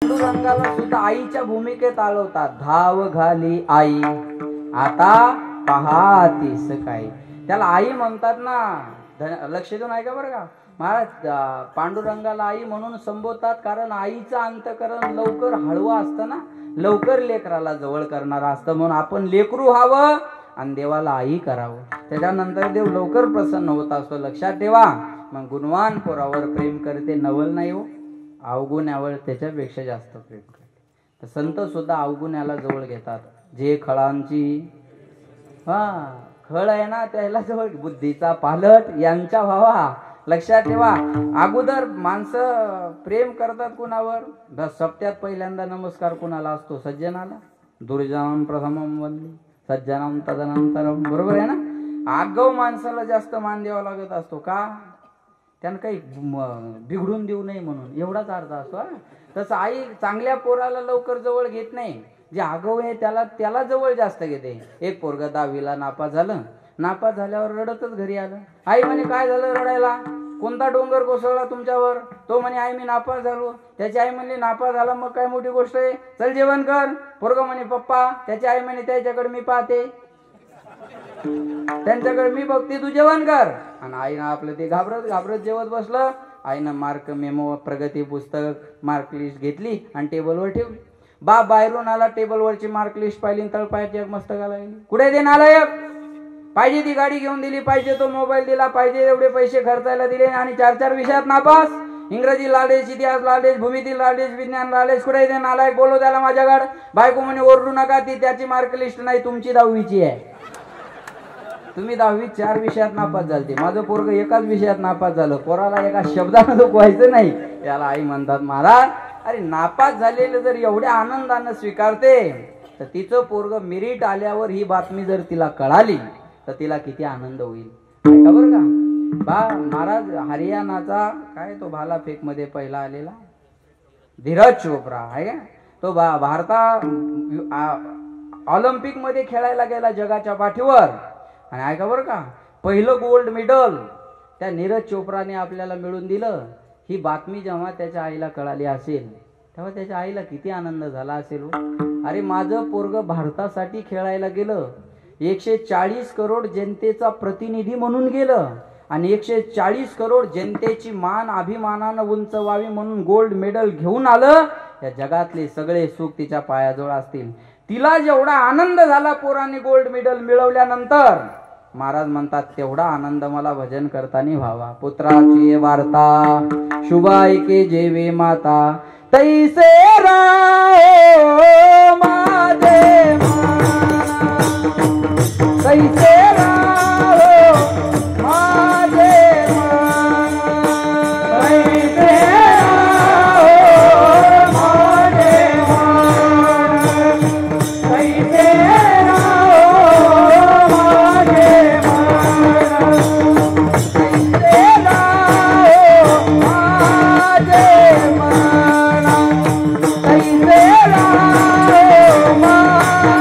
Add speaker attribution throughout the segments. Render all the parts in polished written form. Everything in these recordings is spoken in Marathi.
Speaker 1: पांडुरंगाला सुद्धा आईच्या भूमिकेत आळवतात. धाव घाली आई आता पाहतीस काय. त्याला आई म्हणतात ना, लक्ष देऊन ऐका बरं का महाराज. पांडुरंगाला आई म्हणून संबोधतात कारण आईचं अंतकरण लवकर हळवं असतं ना, लवकर लेकराला जवळ करणारा असतं. म्हणून आपण लेकरू व्हावं आणि देवाला आई करावं, त्याच्यानंतर देव लवकर प्रसन्न होत असतो. लक्षात ठेवा. मग गुणवान पोरावर प्रेम करते नवल नाही हो, अवगुण्यावर त्याच्यापेक्षा जास्त प्रेम करते. तर संत सुद्धा अवगुण्याला जवळ घेतात. जे खळांची खळ आहे ना त्याला जवळ, बुद्धीचा पालट यांच्या व्हावा. लक्षात ठेवा. अगोदर माणसं प्रेम करतात कुणावर, सप्त्यात पहिल्यांदा नमस्कार कुणाला असतो, सज्जनाला. दुर्जनाम प्रथमम वंदे सज्जनाम तदनंतरम. बरोबर आहे ना. आगाऊ माणसाला जास्त मान द्यावा लागत असतो. का? त्यानं काही बिघडून देऊ नये म्हणून, एवढाच अर्थ असतो. तसं आई चांगल्या पोराला लवकर जवळ घेत नाही, जे आगाऊ आहे त्याला जवळ जास्त घेते. एक पोरगा 10वीला नापास झालं, नापास झाल्यावर रडतच घरी आलं. आई म्हणे काय झालं रडायला, कोणता डोंगर कोसळला तुमच्यावर? तो म्हणे आई मी नापास झालो. त्याची आई म्हणली नापास झाला मग काय मोठी गोष्ट आहे, चल जेवण कर. पोरगा म्हणे पप्पा. त्याची आई म्हणे त्याच्याकडे मी पाहते, त्यांच्याकडे मी बघते, तू जेवण कर. आणि आईनं आपलं ते घाबरत घाबरत जेवत बसलं. आईनं मार्क मेमो प्रगती पुस्तक मार्क लिस्ट घेतली आणि टेबलवर ठेवली. बाप बाहेरून आला, टेबलवरची मार्क लिस्ट पाहिली, तळपायाची एक मस्तकाला गेली. कुठे दे नालायक, पाहिजे ती गाडी घेऊन दिली, पाहिजे तो मोबाईल दिला, पाहिजे एवढे पैसे खर्चायला दिले आणि 4-4 विषयात नापास. इंग्रजी लाडेश, इतिहास लाडेश, भूमिती लाडेश, विज्ञान लाडेश. कुठे दे नालायक, बोलव त्याला माझ्याकडे. बायको म्हणे ओरडू नका, ती त्याची मार्क लिस्ट नाही, तुमची 10वीची आहे. तुम्ही 10वीत 4 विषयात नापास झालते, माझं पोरग एकाच विषयात नापास झालं. पोराला एका शब्दानं दुखवायचं नाही. त्याला आई म्हणतात महाराज अरे नापास झालेलं जर एवढ्या आनंदानं स्वीकारते तर तिचं पोरग मेरिट आल्यावर ही बातमी जर तिला कळाली तर तिला किती आनंद होईल. ऐका बरं का महाराज. हरियाणाचा काय तो भालाफेक मध्ये पहिला आलेला धीरज चोप्रा आहे का, तो भारता ऑलिम्पिक मध्ये खेळायला गेला जगाच्या पाठीवर. आणि ऐका बरं का, पहिलं गोल्ड मेडल त्या नीरज चोप्राने आपल्याला मिळवून दिलं. ही बातमी जेव्हा त्याच्या आईला कळाली असेल तेव्हा त्याच्या आईला किती आनंद झाला असेल. अरे माझं पोरग भारतासाठी खेळायला गेलं, 140 करोड जनतेचा प्रतिनिधी म्हणून गेलं आणि 140 करोड जनतेची मान अभिमानानं उंचवावी म्हणून गोल्ड मेडल घेऊन आलं. या जगातले सगळे सुख तिच्या पायाजवळ असतील. तिला जेवढा आनंद झाला पोराने गोल्ड मेडल मिळवल्यानंतर, महाराज म्हणतात तेवढा आनंद मला भजन करताना व्हावा. पुत्राची वार्ता शुभ ऐके जेवे माता, तैसे राहो माझे माना, तैसे राहो माझे माना, तैसे राहो माझे माना, तैसे राहो माझे माना, तैसे राहो माझे माना, तैसे राहो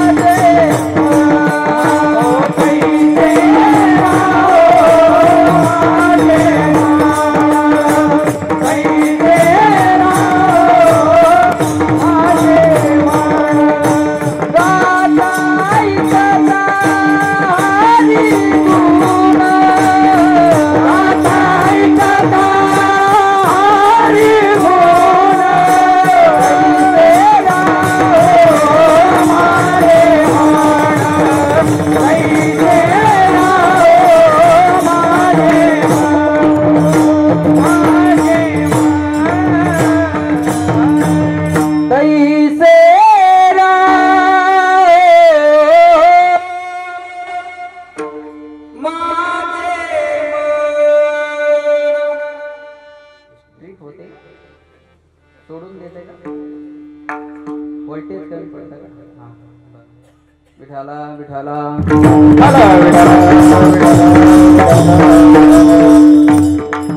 Speaker 1: माझे माना, तैसे सोडून देते का? व्होल्टेज कमी पडतं का? विठाला विठाला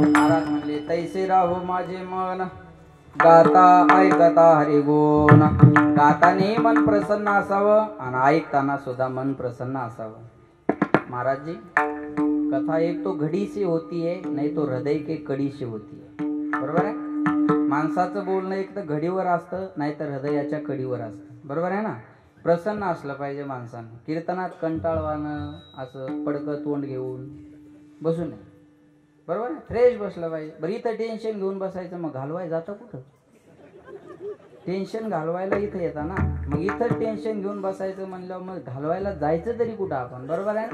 Speaker 1: महाराज म्हणले तैसे राहो माझे मन, गाता ऐकता हरी गुण. गाताने मन प्रसन्न असावं आणि ऐकताना सुद्धा मन प्रसन्न असावं. महाराज जी कथा एक तो घड़ी से होती है, नहीं तो हृदय के कड़ी से होती है. बरोबर है. माणसाचं बोलणं एक तर घडीवर असतं, नाहीतर हृदयाच्या कडीवर असतं. बरोबर आहे ना? प्रसन्न असलं पाहिजे माणसानं. कीर्तनात कंटाळवानं असं पडकं तोंड घेऊन बसू नये. बरोबर आहे? फ्रेश बसलं पाहिजे. बरं इथं टेन्शन घेऊन बसायचं, मग घालवाय जातं कुठं? टेन्शन घालवायला इथं येतं ना. मग इथं टेन्शन घेऊन बसायचं म्हणल्यावर मग घालवायला जायचं तरी कुठं आपण? बरोबर आहे?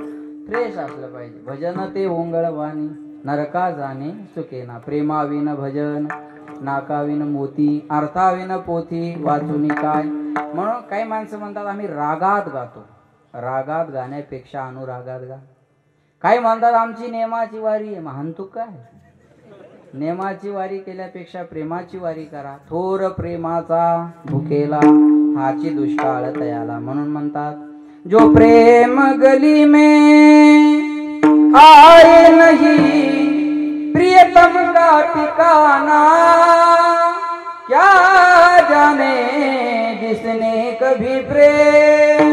Speaker 1: फ्रेश असलं पाहिजे. भजन ते ओंगळवाणी नरका जाणे सुकेना, प्रेमाविन भजन नाकाविन मोती, अर्थाविन पोथी वाचुनी काय. म्हणून काही माणसं म्हणतात आम्ही रागात गातो. रागात गाण्यापेक्षा अनुरागात गा. काही म्हणतात आमची नेमाची वारी आहे. म्हणतो काय? नेमाची वारी केल्यापेक्षा प्रेमाची वारी करा. थोर प्रेमाचा भुकेला हाची दुष्काळ तयाला. म्हणून म्हणतात जो प्रेम गली में आए नहीं प्रियतम का ठिकाना, क्या जाने जिसने कभी प्रेम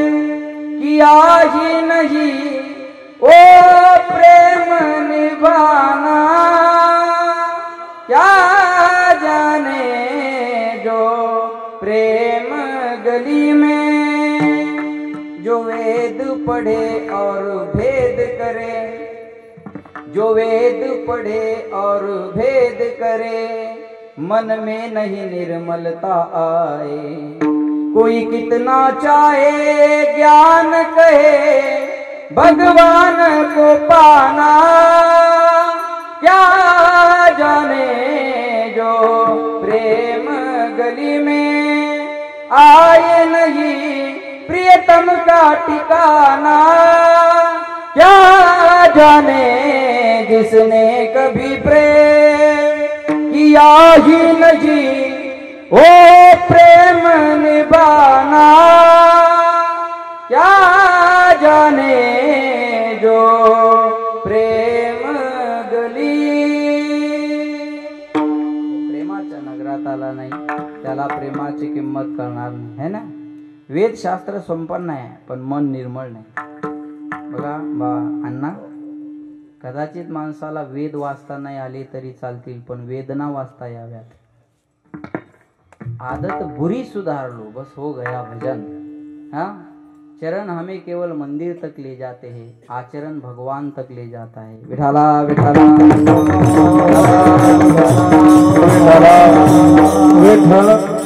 Speaker 1: किया ही नहीं ओ प्रेम निभाना, क्या जाने जो प्रेम गली में जो वेद पढ़े और भेद करे, जो वेद पढ़े और भेद करे, मन में नहीं निर्मलता आए। कोई कितना चाहे ज्ञान कहे भगवान को पाना, क्या जाने जो प्रेम गली में आए नहीं प्रियतम का ठिकाना, क्या जाने जिसने कभी प्रेम किया ही नहीं ओ प्रेम निभाना, क्या जाने जो प्रेम गली. प्रेमाच्या नगरात आला नाही त्याला प्रेमाची किंमत कळणार नाही, है ना? वेदशास्त्र संपन्न आहे पण मन निर्मळ नाही. बघा अण्णा, कदाचित माणसाला वेद वाचता नाही आले तरी चालतील पण वेदना वाचता याव्यात. आदत बुरी सुधार लो बस हो गया भजन. हाँ, चरण हमें केवल मंदिर तक ले जाते हैं, आचरण भगवान तक ले जाता है. विठाला विठाला विठाला विठाला.